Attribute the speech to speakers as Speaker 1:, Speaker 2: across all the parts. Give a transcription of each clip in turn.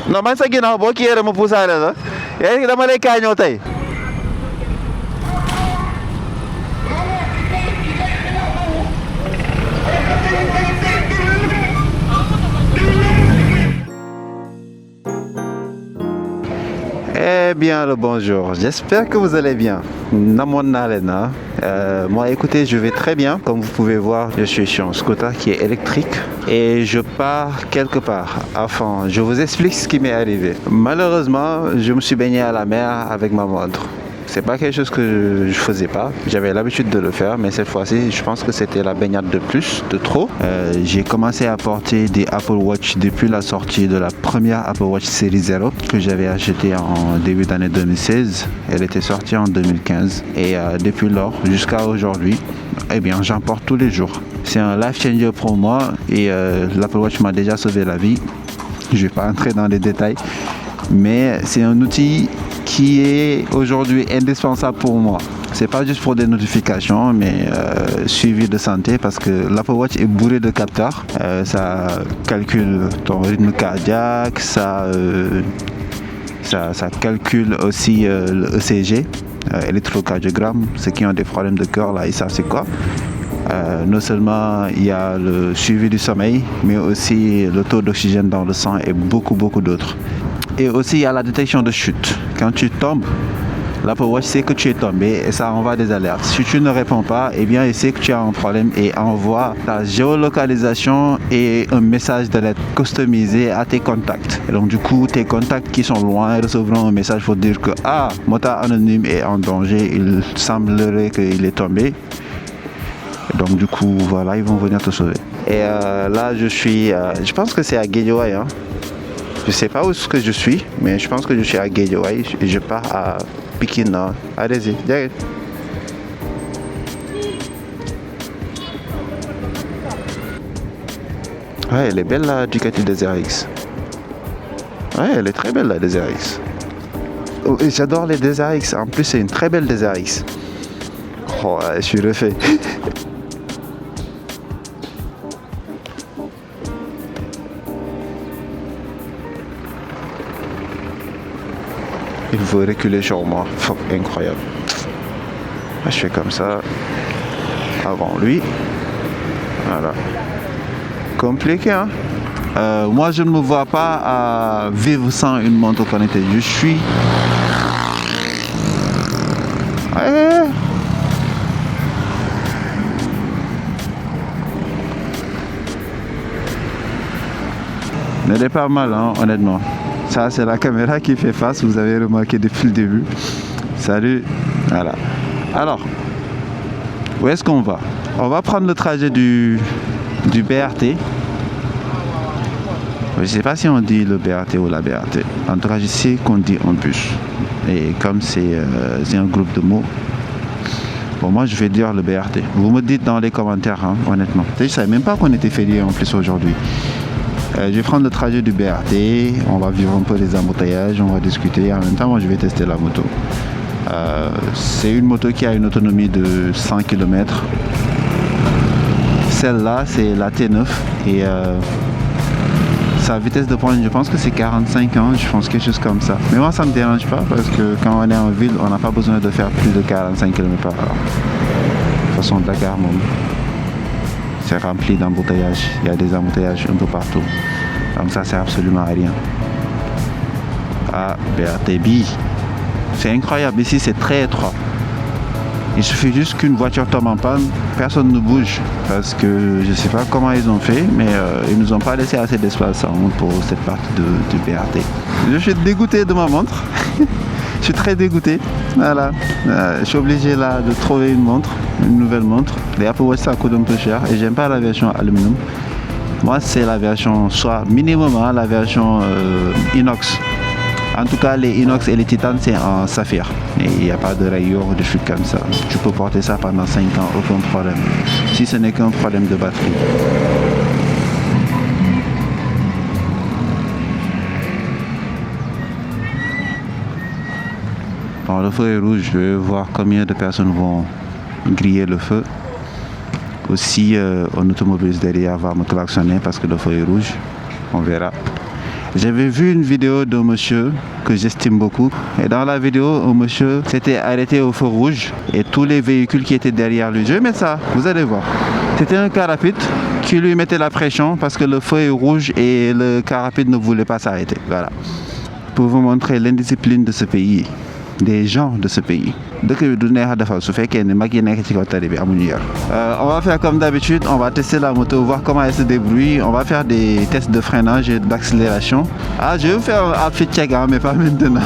Speaker 1: non man sa ginnaaw boo kii yére ma puusaale la yéen dama lay kaañoo tey. Eh bien le bonjour, j'espère que vous allez bien. Namoon naa leen ah. Moi écoutez, je vais très bien. Comme vous pouvez voir, je suis sur un scooter qui est électrique et je pars quelque part. Enfin, je vous explique ce qui m'est arrivé. Malheureusement, je me suis baigné à la mer avec ma montre. C'est pas quelque chose que je faisais pas. J'avais l'habitude de le faire, mais cette fois-ci, je pense que c'était la baignade de plus, de trop. J'ai commencé à porter des Apple Watch depuis la sortie de la première Apple Watch série 0 que j'avais achetée en début d'année 2016. Elle était sortie en 2015 et depuis lors jusqu'à aujourd'hui, eh bien, j'en porte tous les jours. C'est un life changer pour moi et l'Apple Watch m'a déjà sauvé la vie. Je vais pas entrer dans les détails, mais c'est un outil qui est aujourd'hui indispensable pour moi. C'est pas juste pour des notifications, mais suivi de santé, parce que l'Apple Watch est bourré de capteurs. Ça calcule ton rythme cardiaque, ça calcule aussi le ECG, électrocardiogramme. Ceux qui ont des problèmes de cœur, là, ils savent c'est quoi. Non seulement il y a le suivi du sommeil, mais aussi le taux d'oxygène dans le sang et beaucoup d'autres. Et aussi il y a la détection de chute. Quand tu tombes, l'Apple Watch sait que tu es tombé et ça envoie des alertes. Si tu ne réponds pas, eh bien il sait que tu as un problème et envoie ta géolocalisation et un message d'alerte customisé à tes contacts. Et donc du coup, tes contacts qui sont loin recevront un message pour dire que Mota Anonyme est en danger, il semblerait qu'il est tombé. Donc du coup, voilà, ils vont venir te sauver. Et là, je pense que c'est à Guédiawaye, hein. Je sais pas où est-ce que je suis, mais je pense que je suis à Guédiawaye et je pars à Pikine Nord. Allez-y, direct. Ouais, elle est belle la Ducati Desert X. Ouais, elle est très belle la Desert X. Oh, et j'adore les Desert X. En plus, c'est une très belle Desert X. Oh, je suis refait. Il faut reculer sur moi. Incroyable. Je fais comme ça. Avant lui. Voilà. Compliqué, hein? Moi, je ne me vois pas à vivre sans une montre connectée. Je suis... Ouais. Elle est pas mal, hein, honnêtement. Ça, c'est la caméra qui fait face, vous avez remarqué depuis le début. Salut. Voilà. Alors, où est-ce qu'on va? On va prendre le trajet du BRT. Je ne sais pas si on dit le BRT ou la BRT. En tout cas, je sais qu'on dit un bus. Et comme c'est un groupe de mots, bon, moi, je vais dire le BRT. Vous me dites dans les commentaires, hein, honnêtement. Je ne savais même pas qu'on était férié en plus aujourd'hui. Je vais prendre le trajet du BRT, on va vivre un peu les embouteillages, on va discuter. En même temps, moi, je vais tester la moto. C'est une moto qui a une autonomie de 100 km. Celle-là, c'est la T9 et sa vitesse de pointe, je pense que c'est 45 ans, je pense quelque chose comme ça. Mais moi, ça ne me dérange pas parce que quand on est en ville, on n'a pas besoin de faire plus de 45 km par heure. De toute façon, Dakar, même. C'est rempli d'embouteillages. Il y a des embouteillages un peu partout. Donc ça sert absolument à rien. BRTB. C'est incroyable. Ici, c'est très étroit. Il suffit juste qu'une voiture tombe en panne, personne ne bouge. Parce que je ne sais pas comment ils ont fait, mais ils ne nous ont pas laissé assez d'espace pour cette partie du BRT. Je suis dégoûté de ma montre. Je suis très dégoûté. Voilà. Je suis obligé là de trouver une nouvelle montre. Les Apple Watch ça coûte un peu cher et j'aime pas la version aluminium. Moi c'est la version soit minimum, hein, la version inox. En tout cas les inox et les titanes c'est en saphir. Et il n'y a pas de rayures ou de trucs comme ça. Tu peux porter ça pendant 5 ans, aucun problème. Si ce n'est qu'un problème de batterie. Bon, le feu est rouge, je vais voir combien de personnes vont griller le feu. Aussi, un automobiliste derrière va me klaxonner parce que le feu est rouge. On verra. J'avais vu une vidéo d'un monsieur que j'estime beaucoup. Et dans la vidéo, un monsieur s'était arrêté au feu rouge et tous les véhicules qui étaient derrière lui. Je vais mettre ça, vous allez voir. C'était un car rapide qui lui mettait la pression parce que le feu est rouge et le car rapide ne voulait pas s'arrêter. Voilà. Pour vous montrer l'indiscipline de ce pays, des gens de ce pays. On va faire comme d'habitude, on va tester la moto, voir comment elle se débrouille. On va faire des tests de freinage et d'accélération. Ah, je vais vous faire un outfit check, hein, mais pas maintenant.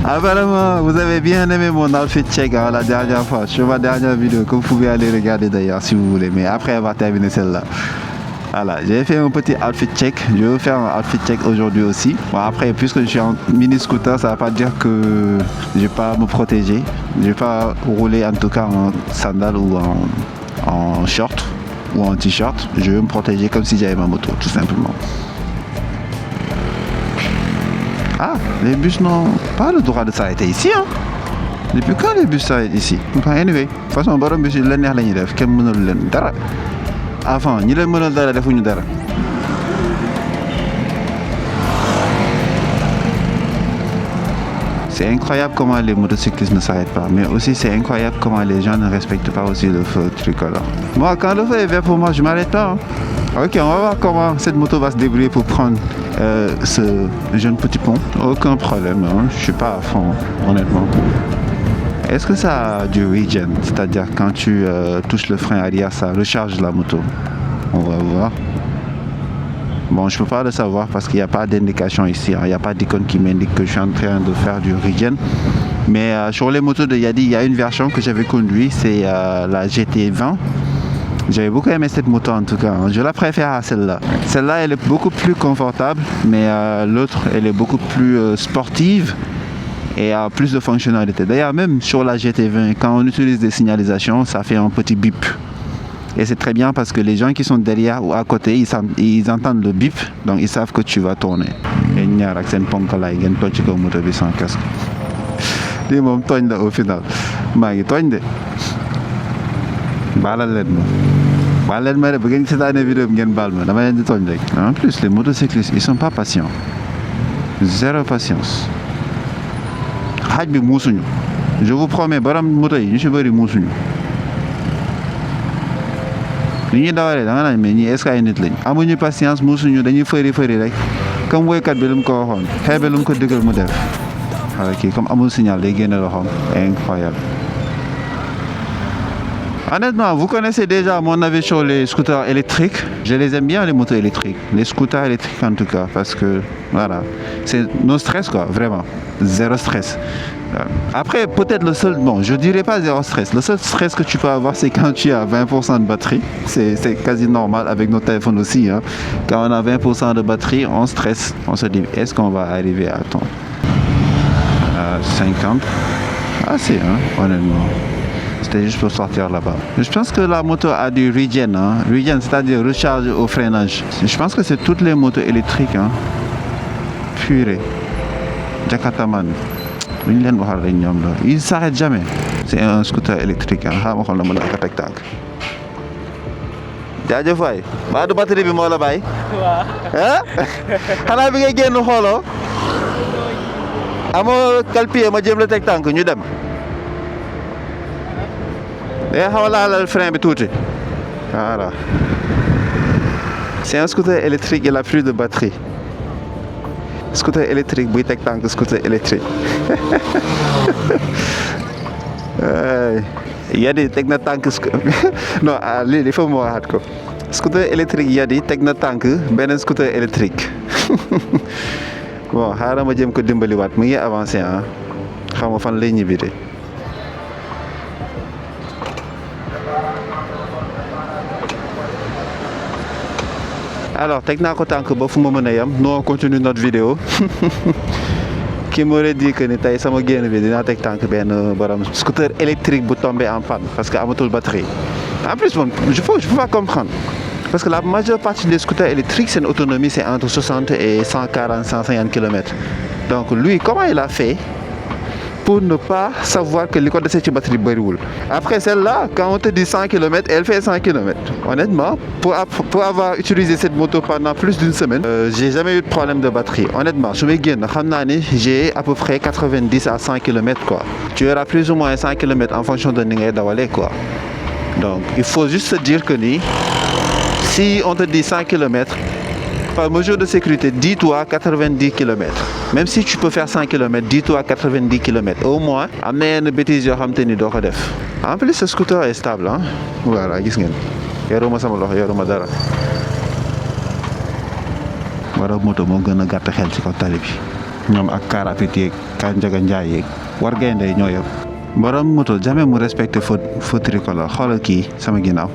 Speaker 1: Apparemment, vous avez bien aimé mon outfit check, hein, la dernière fois, sur ma dernière vidéo, que vous pouvez aller regarder d'ailleurs si vous voulez. Mais après, on va terminer celle-là. Voilà, j'ai fait un petit outfit check. Je vais faire un outfit check aujourd'hui aussi. Bon, après, puisque je suis en mini scooter, ça ne va pas dire que je ne vais pas me protéger. Je ne vais pas rouler en tout cas en sandales ou en short ou en t-shirt. Je vais me protéger comme si j'avais ma moto, tout simplement. Ah, les bus n'ont pas le droit de s'arrêter ici, hein. Depuis quand les bus s'arrêtent ici? Anyway, de toute façon, borom bus yi la neex la ñuy def, kenn mënul leen dara. Avant, ñi leen mënal dara defuñu dara. C'est incroyable comment les motocyclistes ne s'arrêtent pas, mais aussi c'est incroyable comment les gens ne respectent pas aussi le feu tricolore. Moi, quand le feu est vert pour moi, je m'arrête pas, hein. Ok, on va voir comment cette moto va se débrouiller pour prendre ce jeune petit pont. Aucun problème, hein. Je suis pas à fond, honnêtement. Est-ce que ça a du regen, c'est-à-dire quand tu touches le frein arrière, ça recharge la moto? On va voir. Bon, je peux pas le savoir parce qu'il n'y a pas d'indication ici, hein. Il n'y a pas d'icône qui m'indique que je suis en train de faire du regen. Mais sur les motos de Yadi, il y a une version que j'avais conduite, c'est la GT20. J'avais beaucoup aimé cette moto en tout cas, hein. Je la préfère à celle-là. Celle-là, elle est beaucoup plus confortable, mais l'autre, elle est beaucoup plus sportive et a plus de fonctionnalités. D'ailleurs, même sur la GT20, quand on utilise des signalisations, ça fait un petit bip. Et c'est très bien parce que les gens qui sont derrière ou à côté, ils entendent le bip, donc ils savent que tu vas tourner. Et ñaar ak seen ponk laay ngeen toj ci kaw moto bi sans casque. Lii moom tooñ la au final. Maa ngi tooñ de. Baalal leen ma. Baal leen ma de bu ngeen seetaanee vidéo bi ngeen baal ma dama leen di tooñ rek. En plus, les motocyclistes, ils sont pas patients. Zéro patience. Xaaj bi muusuñu. Je vous promets, borom moto yi ñu ci bëri muusuñu. Li ñuy dawalee da nga naan mais ñii est-ce que ay nit lañ amuñu patience muusuñu dañuy fëri rek comme woykat bi lu mu ko waxoon xeebe lu mu ko digal mu def. Alors kii comme amul signal day génne loxoom. Incroyable. Honnêtement, vous connaissez déjà mon avis sur les scooters électriques. Je les aime bien, les motos électriques. Les scooters électriques en tout cas, parce que, voilà, c'est no stress quoi, vraiment. Zéro stress. Après, peut-être le seul, bon, je dirais pas zéro stress. Le seul stress que tu peux avoir, c'est quand tu as 20% de batterie. C'est quasi normal avec nos téléphones aussi, hein. Quand on a 20% de batterie, on stresse. On se dit, est-ce qu'on va arriver à 50? Assez, hein, honnêtement. C'était juste pour sortir là-bas. Je pense que la moto a du regen, hein. Regen, c'est-à-dire recharge au freinage. Je pense que c'est toutes les motos électriques, hein. Purée. Jakartaman. Il ne s'arrête jamais. C'est un scooter électrique, hein. jaajëf waay ba du batterie bi moo la bàyyi. waaw. ah. xanaa bi ngay génn xooloo. amoo calpier ma jëm la teg tànk ñu dem. day xaw a laalal frein bi tuuti. voilà. C'est un scooter électrique, il a plus de batterie. Scooter électrique buy teg tànk scooter électrique. Yadi teg na tànk non lii il faut mu waxaat ko. Scooter électrique Yadi teg na tànk beneen scooter électrique. Bon xaaral ma jëm ko dimbaliwaat mu ngi avancé ah xam nga fan lay ñibbi de. Alors teg naa ko tànk ba fu ma mën a yem nous on continue notre vidéo. Qui m'aurait dit que ni tey sama génn bi dinaa teg tànk benn borom scooter électrique bu tombé en panne parce que amatul batterie. En plus bon je peux pas comprendre parce que la majeure partie des scooters électriques seen autonomie c'est entre 60 et 140 150 km. Donc lui comment il a fait pour ne pas savoir que l'école de cette batterie brûle. Après celle-là, quand on te dit 100 km, elle fait 100 km. Honnêtement, pour avoir utilisé cette moto pendant plus d'une semaine, j'ai jamais eu de problème de batterie. Honnêtement, j'ai à peu près 90 à 100 km quoi. Tu auras plus ou moins 100 km en fonction de Ningay Dawale quoi. Donc, il faut juste se dire que si on te dit 100 km, par mesure de sécurité, dis-toi 90 km. Même si tu peux faire 100 km, dis-toi 90 km. Au moins, amène une bêtise en plus, ce scooter est stable. Hein? Voilà, gis ngeen. Yoruma sama loxo, yoruma dara. Wara moto moo gën a gàtt xel ci kaw tali bi. Ñoom ak car rapide yeeg car njaga njaay yeeg war gaynde ñoo yem. Borom moto jamais mu respecté feu tricolore. Xoolal kii sama ginnaaw.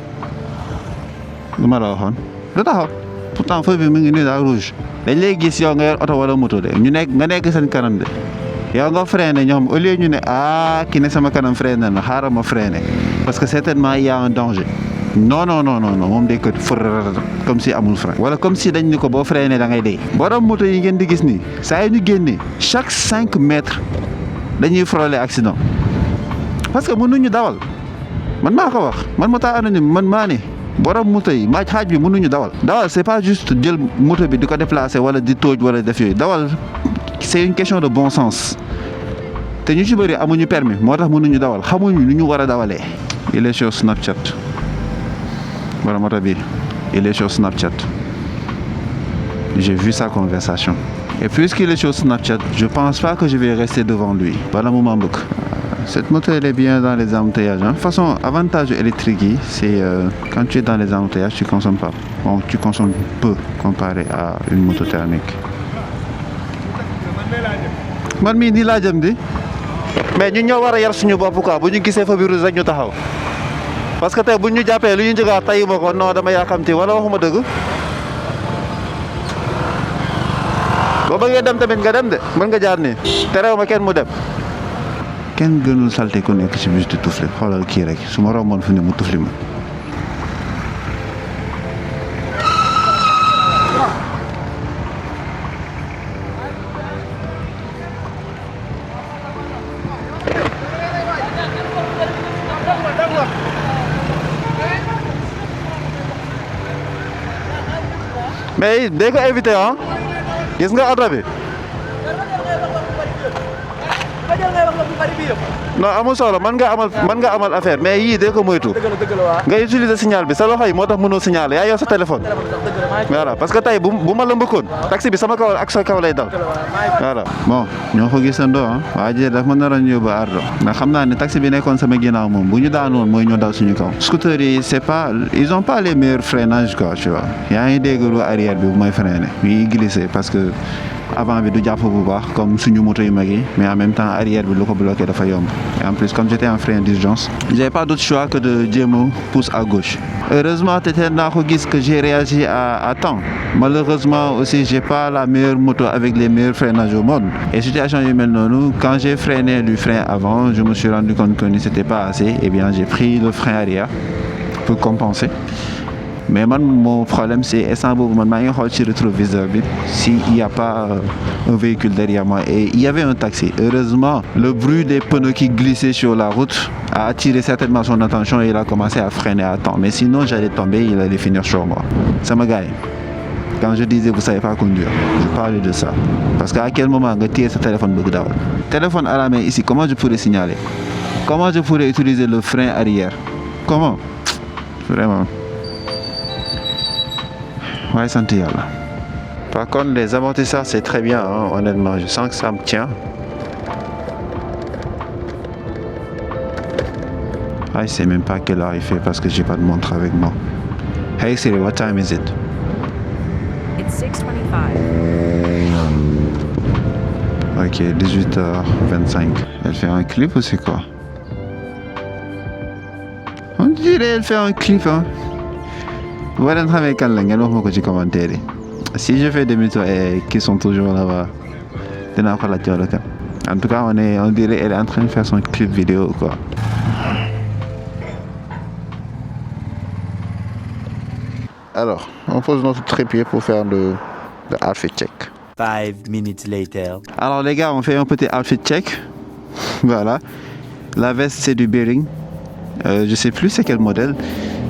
Speaker 1: Lu ma la waxoon du taxaw. Pourtant feu bi mu ngi nii daal rouge dañ lay gis yow nga yor oto wala moto de nga nekk seen kanam de yow nga freiné ñoom au lieu ñu ne ki ne sama kanam freiné na xaaral ma freiné parce que certainement il y a un danger non moom day ko comme si amul frein wala comme si dañ ni ko boo freiné da ngay dee. Borom moto yi ngeen di gis nii saa yu ñu génnee chaque 5 mètres dañuy frôler accident parce que mënuñu dawal man maa ko wax man Mota Anonyme man maa ne. Borom moto yi xaaj bi mënuñu dawal c'est pas juste jël moto bi di ko déplacer wala di tooj wala def yooyu dawal c'est une question de bon sens te ñu ci bëri amuñu permis moo tax mënuñu dawal xamuñu lu ñu war a dawalee. Il est sur Snapchat borom moto bi il est sur Snapchat j'ai vu sa conversation et puisqu'il est sur Snapchat je pense pas que je vais rester devant lui bala mu ma mbëkk. Cette moto elle est bien dans les embouteillages. Hein. De toute façon, avantage électrique, c'est quand tu es dans les embouteillages, tu consommes pas. Bon, tu consommes peu comparé à une moto thermique. Man mii nii laa jëm di mais ñu ñoo war a yar suñu bopp quoi bu ñu gisee fa biir rek ñu taxaw parce que tey bu ñu jàppee lu ñu njëkkaat tayi ma ko non dama yàkkamti wala waxuma dëgg. boo bëggee dem tamit nga dem de mën nga jaar nii terew ma kenn mu dem. kenn gënul salte ku nekk ci bus di tufli xoolal kii rek su ma romboon fu ne mu tufli ma. mais day ko éviter ah gis nga oto bi. non amul solo man nga amal affaire mais yii dee ko moytu nga utiliser signal bi sa loxo yi moo tax mënoo signal yaa yor sa téléphone voilà parce que tey bu ma la mbëkkoon taxi bi sama kaw ak sa kaw lay dal voilà. bon ñoo ko gisandoo ah waa ji daf ma naroon yóbbu ardo ndax xam naa ne taxi bi nekkoon sama ginnaaw moom bu ñu daanoon mooy ñoo dal suñu kaw. Scooters yi ils ont pas les meilleurs freinages quoi tu vois yaa ngi dégg lu arrière bi bu may freiner mi glisser parce que avant bi du jàpp bu baax comme suñu moto yu mag yi mais en même temps arrière bi lu ko bloqué dafa yomb et en plus comme j'étais en frein d'urgence j'avais pas d'autre choix que de jéem a pousse à gauche. Heureusement tete naa ko gis que j'ai réagi à temps malheureusement aussi j'ai pas la meilleure moto avec les meilleurs freinages au monde et situation yu mel noonu quand j'ai freiné du frein avant je me suis rendu compte que c'était pas assez et bien j'ai pris le frein arrière pour compenser. Mais mon problème c'est instant boobu man maa ngi xool ci rétroviseur bi s'il y a pas un véhicule derrière moi et il y avait un taxi. Heureusement le bruit des pneus qui glissaient sur la route a attiré certainement son attention et il a commencé à freiner à temps mais sinon j'allais tomber il allait finir sur moi. Sama gars yi quand je disais vous savez pas conduire je parlais de ça parce que à quel moment nga téye sa téléphone bëgg dawal téléphone à la main ici comment je pourrais signaler comment je pourrais utiliser le frein arrière comment vraiment. Ouais, santé yàlla. Par contre, les amortisseurs, c'est très bien, hein, honnêtement. Je sens que ça me tient. Ah, je sais même pas quelle heure il fait parce que j'ai pas de montre avec moi. Hey Siri, what time is it?
Speaker 2: It's 6:25.
Speaker 1: Ok, 18h25. Elle fait un clip ou c'est quoi? On dirait elle fait un clip, hein. Commentaire. Si je fais des méthodes qui sont toujours là-bas, en tout cas, on dirait qu'elle est en train de faire son clip vidéo quoi. Alors, on pose notre trépied pour faire le outfit check.
Speaker 3: 5 minutes later.
Speaker 1: Alors les gars, on fait un petit outfit check. Voilà. La veste, c'est du Bearing. Je sais plus c'est quel modèle.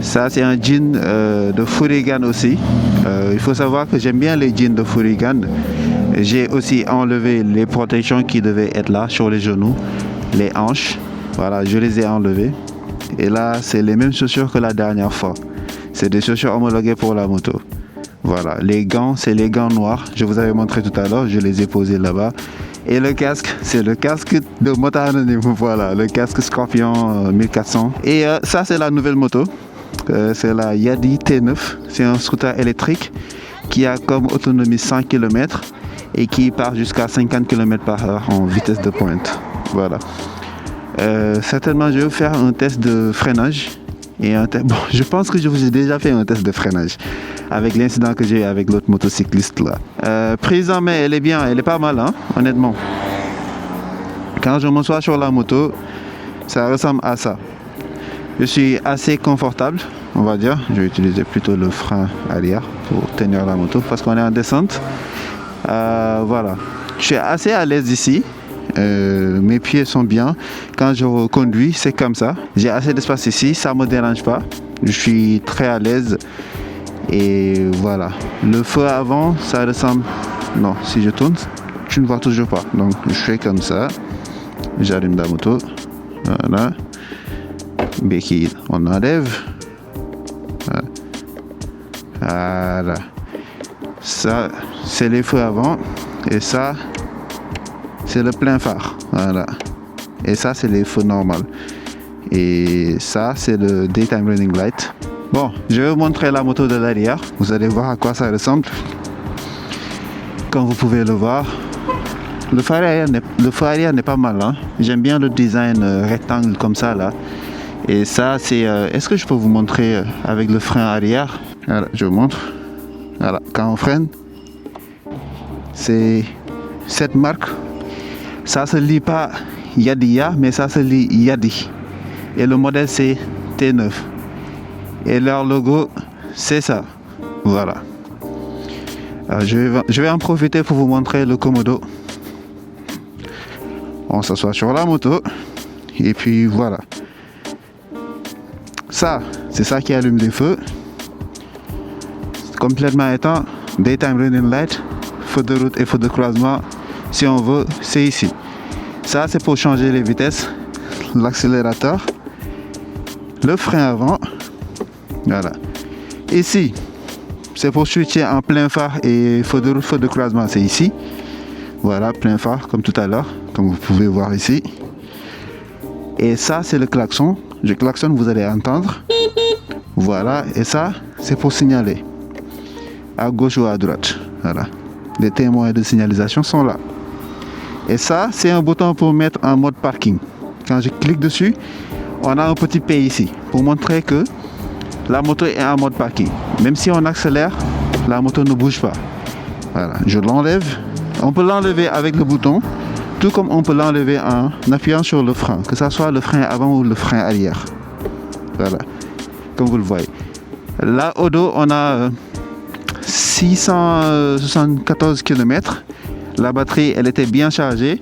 Speaker 1: Ça, c'est un jean de Furigan aussi. Il faut savoir que j'aime bien les jeans de Furigan. J'ai aussi enlevé les protections qui devaient être là sur les genoux, les hanches. Voilà, je les ai enlevées. Et là, c'est les mêmes chaussures que la dernière fois. C'est des chaussures homologuées pour la moto. Voilà, les gants, c'est les gants noirs. Je vous avais montré tout à l'heure, je les ai posés là-bas. Et le casque, c'est le casque de Moto Anonyme. Voilà, le casque Scorpion 1400. Et ça, c'est la nouvelle moto. C'est la Yadi T9. C'est un scooter électrique qui a comme autonomie 100 km et qui part jusqu'à 50 km/h en vitesse de pointe. Voilà. Certainement, je vais vous faire un test de freinage. Bon, je pense que je vous ai déjà fait un test de freinage avec l'incident que j'ai eu avec l'autre motocycliste là. Prise en main, elle est bien, elle est pas mal, hein, honnêtement. Quand je m'assois sur la moto, ça ressemble à ça. Je suis assez confortable, on va dire. Je vais utiliser plutôt le frein arrière pour tenir la moto parce qu'on est en descente. Voilà. Je suis assez à l'aise ici. Mes pieds sont bien. Quand je conduis, c'est comme ça. J'ai assez d'espace ici, ça me dérange pas. Je suis très à l'aise. Et voilà. Le feu avant, ça ressemble. Non, si je tourne, tu ne vois toujours pas. Donc, je fais comme ça. J'allume la moto. Voilà. Béquille, on enlève. Voilà. Ça, c'est les feux avant. Et ça, c'est le plein phare. Voilà. Et ça, c'est les feux normaux. Et ça, c'est le Daytime Running Light. Bon, je vais vous montrer la moto de l'arrière. Vous allez voir à quoi ça ressemble. Comme vous pouvez le voir. Le phare arrière n'est pas mal. Hein? J'aime bien le design rectangle comme ça là. Et ça, c'est... est-ce que je peux vous montrer avec le frein arrière? Voilà, je vous montre. Voilà, quand on freine, c'est cette marque. Ça se lit pas Yadiya, mais ça se lit Yadi. Et le modèle, c'est T9. Et leur logo, c'est ça. Voilà. Je vais en profiter pour vous montrer le Komodo. On s'assoit sur la moto. Et puis voilà. Ça, c'est ça qui allume les feux. Complètement éteint. Daytime Running Light. Feu de route et feu de croisement. Si on veut, c'est ici. Ça, c'est pour changer les vitesses. L'accélérateur. Le frein avant. Voilà. Ici, c'est pour switcher en plein phare et feu de route, feu de croisement, c'est ici. Voilà, plein phare, comme tout à l'heure, comme vous pouvez voir ici. Et ça, c'est le klaxon. Je klaxonne, vous allez entendre. Voilà, et ça, c'est pour signaler. À gauche ou à droite. Voilà. Les témoins de signalisation sont là. Et ça, c'est un bouton pour mettre en mode parking. Quand je clique dessus, on a un petit P ici pour montrer que la moto est en mode parking. Même si on accélère, la moto ne bouge pas. Voilà, je l'enlève. On peut l'enlever avec le bouton, tout comme on peut l'enlever en appuyant sur le frein, que ce soit le frein avant ou le frein arrière. Voilà, comme vous le voyez. Là, au dos, on a 674 km. La batterie, elle était bien chargée.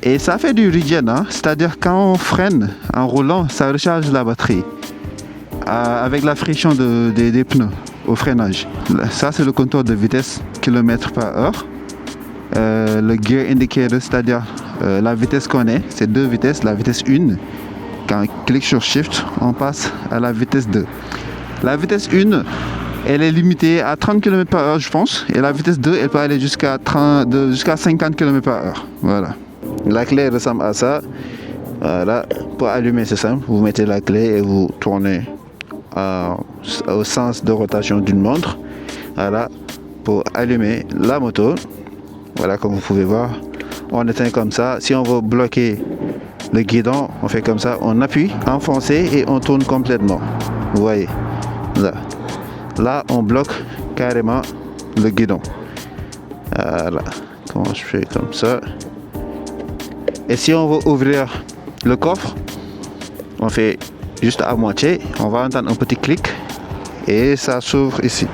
Speaker 1: Et ça fait du regen, hein? C'est-à-dire quand on freine en roulant, ça recharge la batterie. Avec la friction des pneus au freinage. Ça, c'est le compteur de vitesse km/h. Le gear indicator, c'est-à-dire la vitesse qu'on est, c'est deux vitesses. La vitesse 1, quand on clique sur Shift, on passe à la vitesse 2. La vitesse 1, elle est limitée à 30 km/h, je pense. Et la vitesse 2, elle peut aller jusqu'à 50 km/h. Voilà. La clé ressemble à ça. Voilà. Pour allumer, c'est simple. Vous mettez la clé et vous tournez au sens de rotation d'une montre. Voilà, pour allumer la moto. Voilà, comme vous pouvez voir, on éteint comme ça. Si on veut bloquer le guidon, on fait comme ça, on appuie, enfoncé et on tourne complètement. Vous voyez, là on bloque carrément le guidon. Voilà, comment je fais comme ça. Et si on veut ouvrir le coffre, on fait juste à moitié, on va entendre un petit clic et ça s'ouvre ici.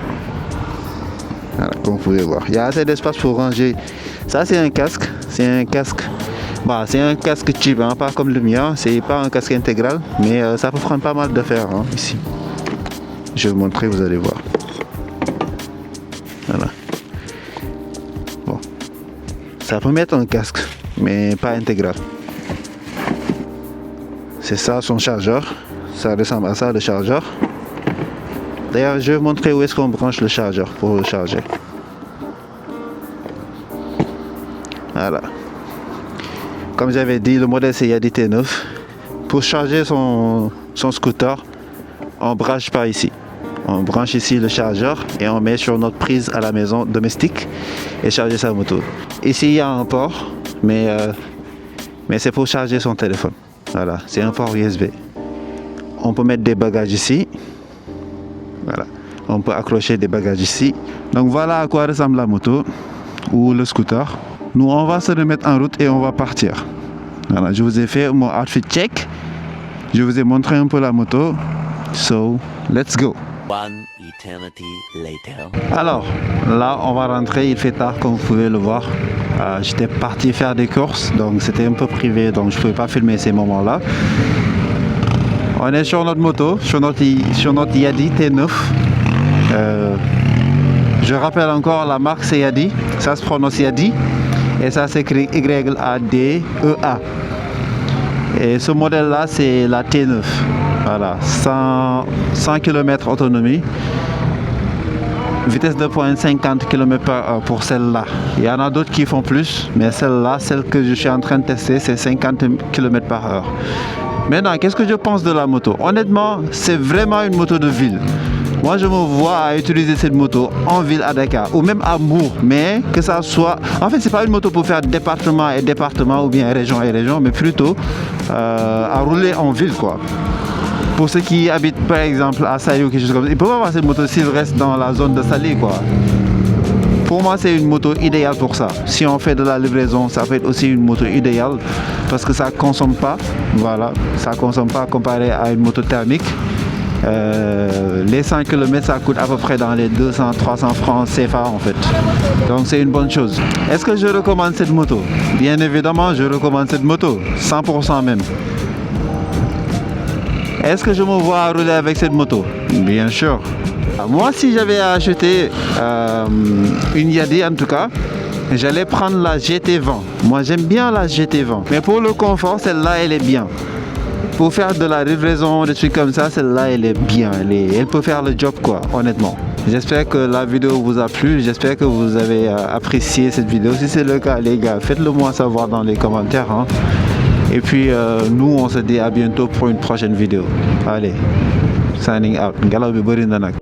Speaker 1: Voilà, comme vous pouvez voir, il y a assez d'espace pour ranger. Ça, c'est un casque Bah, c'est un casque cheap, hein, pas comme le mien, c'est pas un casque intégral, mais ça peut prendre pas mal d'affaires hein, ici. Je vais vous montrer, vous allez voir. Voilà. Bon. Ça peut mettre un casque, mais pas intégral. C'est ça son chargeur. Ça ressemble à ça le chargeur. D'ailleurs, je vais vous montrer où est-ce qu'on branche le chargeur pour le charger. Voilà. Comme j'avais dit, le modèle c'est Yadi T9. Pour charger son scooter, on branche par ici. On branche ici le chargeur et on met sur notre prise à la maison domestique et charger sa moto. Ici il y a un port, mais c'est pour charger son téléphone. Voilà, c'est un port USB. On peut mettre des bagages ici. Voilà, on peut accrocher des bagages ici. Donc voilà à quoi ressemble la moto ou le scooter. Nous on va se remettre en route et on va partir. Voilà, je vous ai fait mon outfit check. Je vous ai montré un peu la moto. So, let's go.
Speaker 3: One eternity later.
Speaker 1: Alors, là, on va rentrer. Il fait tard, comme vous pouvez le voir. J'étais parti faire des courses, donc c'était un peu privé, donc je ne pouvais pas filmer ces moments-là. On est sur notre moto, sur notre Yadi T9. Je rappelle encore, la marque c'est Yadi. Ça se prononce Yadi. Et ça s'écrit Y-A-D-E-A. Et ce modèle-là, c'est la T9. Voilà, 100 km autonomie. Vitesse de pointe 50 km/h pour celle-là. Il y en a d'autres qui font plus, mais celle-là, celle que je suis en train de tester, c'est 50 km/h. Maintenant, qu'est-ce que je pense de la moto? Honnêtement, c'est vraiment une moto de ville. Moi, je me vois à utiliser cette moto en ville à Dakar ou même à Mbour, mais que ça soit... En fait, c'est pas une moto pour faire département et département ou bien région et région, mais plutôt à rouler en ville, quoi. Pour ceux qui habitent, par exemple, à Saly ou quelque chose comme ça, ils peuvent avoir cette moto s'ils restent dans la zone de Saly, quoi. Pour moi, c'est une moto idéale pour ça. Si on fait de la livraison, ça peut être aussi une moto idéale parce que ça consomme pas. Voilà, ça consomme pas comparé à une moto thermique. Les 100 km ça coûte à peu près dans les 200-300 francs CFA en fait. Donc c'est une bonne chose. Est-ce que je recommande cette moto? Bien évidemment, je recommande cette moto, 100% même. Est-ce que je me vois rouler avec cette moto? Bien sûr. Moi, si j'avais acheté une Yadi en tout cas, j'allais prendre la GT20. Moi, j'aime bien la GT20. Mais pour le confort, celle-là, elle est bien. Pour faire de la livraison, des trucs comme ça, celle-là, elle est bien. Elle peut faire le job, quoi, honnêtement. J'espère que la vidéo vous a plu. J'espère que vous avez apprécié cette vidéo. Si c'est le cas, les gars, faites-le moi savoir dans les commentaires. Hein. Et puis, nous, on se dit à bientôt pour une prochaine vidéo. Allez, signing out. Ngalaw bi bari na nak.